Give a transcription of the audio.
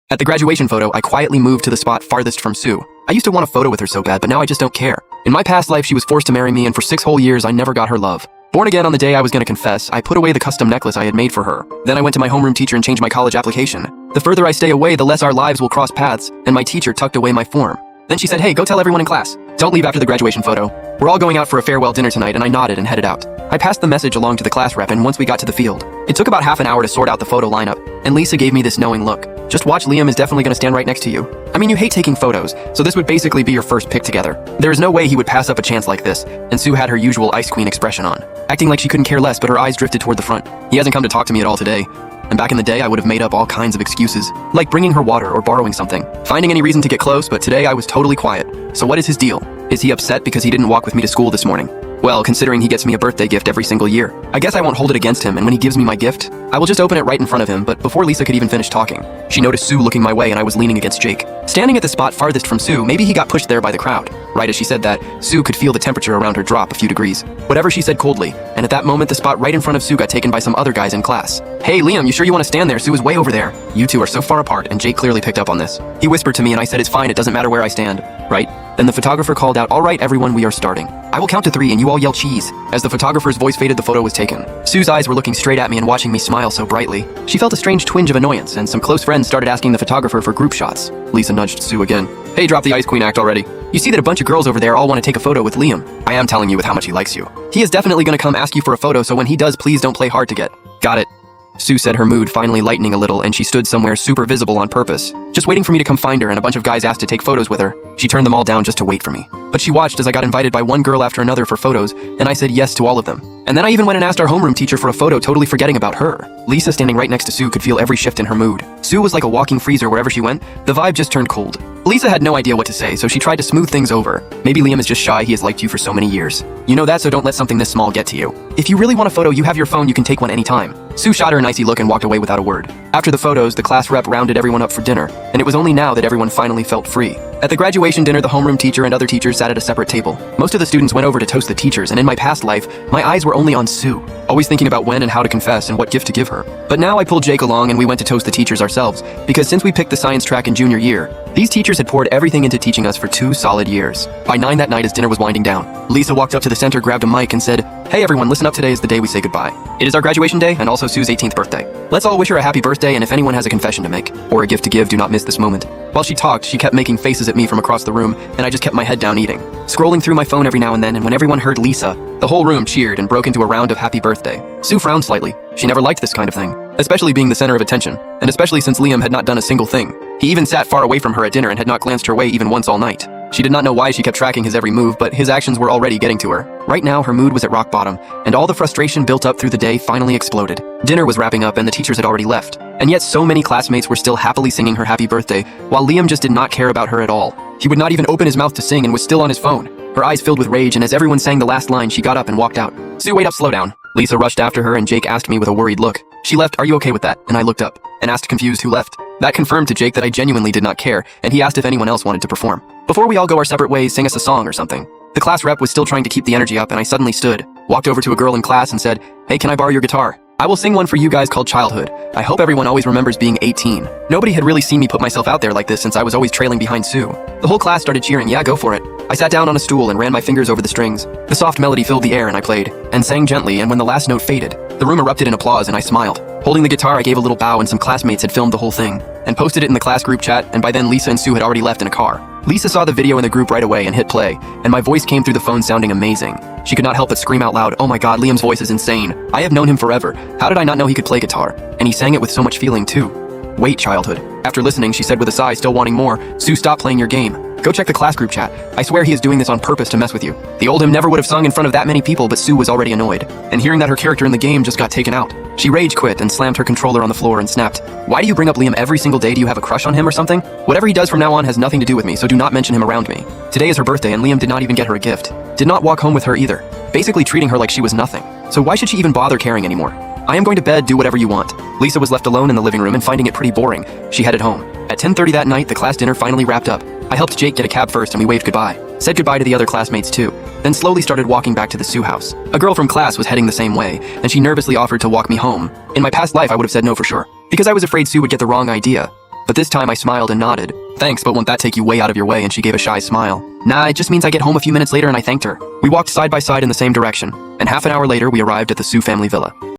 At the graduation photo, I quietly moved to the spot farthest from Sue. I used to want a photo with her so bad, but now I just don't care. In my past life, she was forced to marry me, and for 6 whole years, I never got her love. Born again on the day I was gonna confess, I put away the custom necklace I had made for her. Then I went to my homeroom teacher and changed my college application. The further I stay away, the less our lives will cross paths, and my teacher tucked away my form. Then she said, "Hey, go tell everyone in class. Don't leave after the graduation photo. We're all going out for a farewell dinner tonight," and I nodded and headed out. I passed the message along to the class rep, and once we got to the field, it took about half an hour to sort out the photo lineup, and Lisa gave me this knowing look. "Just watch, Liam is definitely gonna stand right next to you. I mean, you hate taking photos, so this would basically be your first pic together. There is no way he would pass up a chance like this," and Sue had her usual ice queen expression on, acting like she couldn't care less, but her eyes drifted toward the front. He hasn't come to talk to me at all today. And back in the day, I would have made up all kinds of excuses, like bringing her water or borrowing something, finding any reason to get close, but today I was totally quiet. So what is his deal? Is he upset because he didn't walk with me to school this morning? Well, considering he gets me a birthday gift every single year, I guess I won't hold it against him, and when he gives me my gift, I will just open it right in front of him. But before Lisa could even finish talking, she noticed Sue looking my way, and I was leaning against Jake. Standing at the spot farthest from Sue, maybe he got pushed there by the crowd. Right as she said that, Sue could feel the temperature around her drop a few degrees. Whatever she said coldly, and at that moment the spot right in front of Sue got taken by some other guys in class. "Hey Liam, you sure you want to stand there? Sue is way over there. You two are so far apart," and Jake clearly picked up on this. He whispered to me and I said, "It's fine, it doesn't matter where I stand, right?" Then the photographer called out, "All right everyone, we are starting. I will count to 3 and you all yell cheese." As the photographer's voice faded, the photo was taken. Sue's eyes were looking straight at me and watching me smile so brightly. She felt a strange twinge of annoyance, and some close friends started asking the photographer for group shots. Lisa nudged Sue again. "Hey, drop the ice queen act already. You see that a bunch of girls over there all want to take a photo with Liam. I am telling you with how much he likes you. He is definitely gonna come ask you for a photo, so when he does, please don't play hard to get." "Got it," Sue said, her mood finally lightening a little, and she stood somewhere super visible on purpose, just waiting for me to come find her, and a bunch of guys asked to take photos with her. She turned them all down just to wait for me. But she watched as I got invited by one girl after another for photos, and I said yes to all of them. And then I even went and asked our homeroom teacher for a photo, totally forgetting about her. Lisa, standing right next to Sue, could feel every shift in her mood. Sue was like a walking freezer wherever she went. The vibe just turned cold. Lisa had no idea what to say, so she tried to smooth things over. "Maybe Liam is just shy, he has liked you for so many years. You know that, so don't let something this small get to you. If you really want a photo, you have your phone, you can take one anytime." Sue shot her an icy look and walked away without a word. After the photos, the class rep rounded everyone up for dinner, and it was only now that everyone finally felt free. At the graduation dinner, the homeroom teacher and other teachers sat at a separate table. Most of the students went over to toast the teachers, and in my past life, my eyes were only on Sue, always thinking about when and how to confess and what gift to give her. But now I pulled Jake along and we went to toast the teachers ourselves, because since we picked the science track in junior year, these teachers had poured everything into teaching us for 2 solid years. By 9 that night, as dinner was winding down, Lisa walked up to the center, grabbed a mic, and said, "Hey everyone, listen up, today is the day we say goodbye. It is our graduation day and also Sue's 18th birthday. Let's all wish her a happy birthday, and if anyone has a confession to make or a gift to give, do not miss this moment." While she talked, she kept making faces at me from across the room, and I just kept my head down eating, scrolling through my phone every now and then, and when everyone heard Lisa, the whole room cheered and broke into a round of happy birthday. Sue frowned slightly. She never liked this kind of thing, especially being the center of attention, and especially since Liam had not done a single thing. He even sat far away from her at dinner and had not glanced her way even once all night. She did not know why she kept tracking his every move, but his actions were already getting to her. Right now, her mood was at rock bottom, and all the frustration built up through the day finally exploded. Dinner was wrapping up and the teachers had already left, and yet so many classmates were still happily singing her happy birthday, while Liam just did not care about her at all. He would not even open his mouth to sing and was still on his phone. Her eyes filled with rage, and as everyone sang the last line, she got up and walked out. "Sue, wait up, slow down." Lisa rushed after her, and Jake asked me with a worried look. "She left, are you okay with that?" And I looked up and asked confused who left. That confirmed to Jake that I genuinely did not care, and he asked if anyone else wanted to perform. "Before we all go our separate ways, sing us a song or something." The class rep was still trying to keep the energy up, and I suddenly stood, walked over to a girl in class and said, "Hey, can I borrow your guitar? I will sing one for you guys called Childhood. I hope everyone always remembers being 18. Nobody had really seen me put myself out there like this since I was always trailing behind Sue. The whole class started cheering. "Yeah, go for it." I sat down on a stool and ran my fingers over the strings. The soft melody filled the air, and I played and sang gently, and when the last note faded, the room erupted in applause and I smiled. Holding the guitar, I gave a little bow, and some classmates had filmed the whole thing and posted it in the class group chat, and by then Lisa and Sue had already left in a car. Lisa saw the video in the group right away and hit play, and my voice came through the phone sounding amazing. She could not help but scream out loud, "Oh my god, Liam's voice is insane. I have known him forever. How did I not know he could play guitar? And he sang it with so much feeling too. Wait, Childhood." After listening, she said with a sigh, still wanting more, "Sue, stop playing your game. Go check the class group chat. I swear he is doing this on purpose to mess with you." The old him never would have sung in front of that many people, but Sue was already annoyed, and hearing that her character in the game just got taken out, she rage quit and slammed her controller on the floor and snapped, "Why do you bring up Liam every single day? Do you have a crush on him or something? Whatever he does from now on has nothing to do with me, so do not mention him around me. Today is her birthday and Liam did not even get her a gift. Did not walk home with her either, basically treating her like she was nothing. So why should she even bother caring anymore? I am going to bed, do whatever you want." Lisa was left alone in the living room and finding it pretty boring. She headed home. At 10:30 that night, the class dinner finally wrapped up. I helped Jake get a cab first and we waved goodbye. Said goodbye to the other classmates too, then slowly started walking back to the Sue house. A girl from class was heading the same way, and she nervously offered to walk me home. In my past life, I would have said no for sure, because I was afraid Sue would get the wrong idea. But this time I smiled and nodded. Thanks, but won't that take you way out of your way? And she gave a shy smile. Nah, it just means I get home a few minutes later and I thanked her. We walked side by side in the same direction, and half an hour later we arrived at the Sue family villa.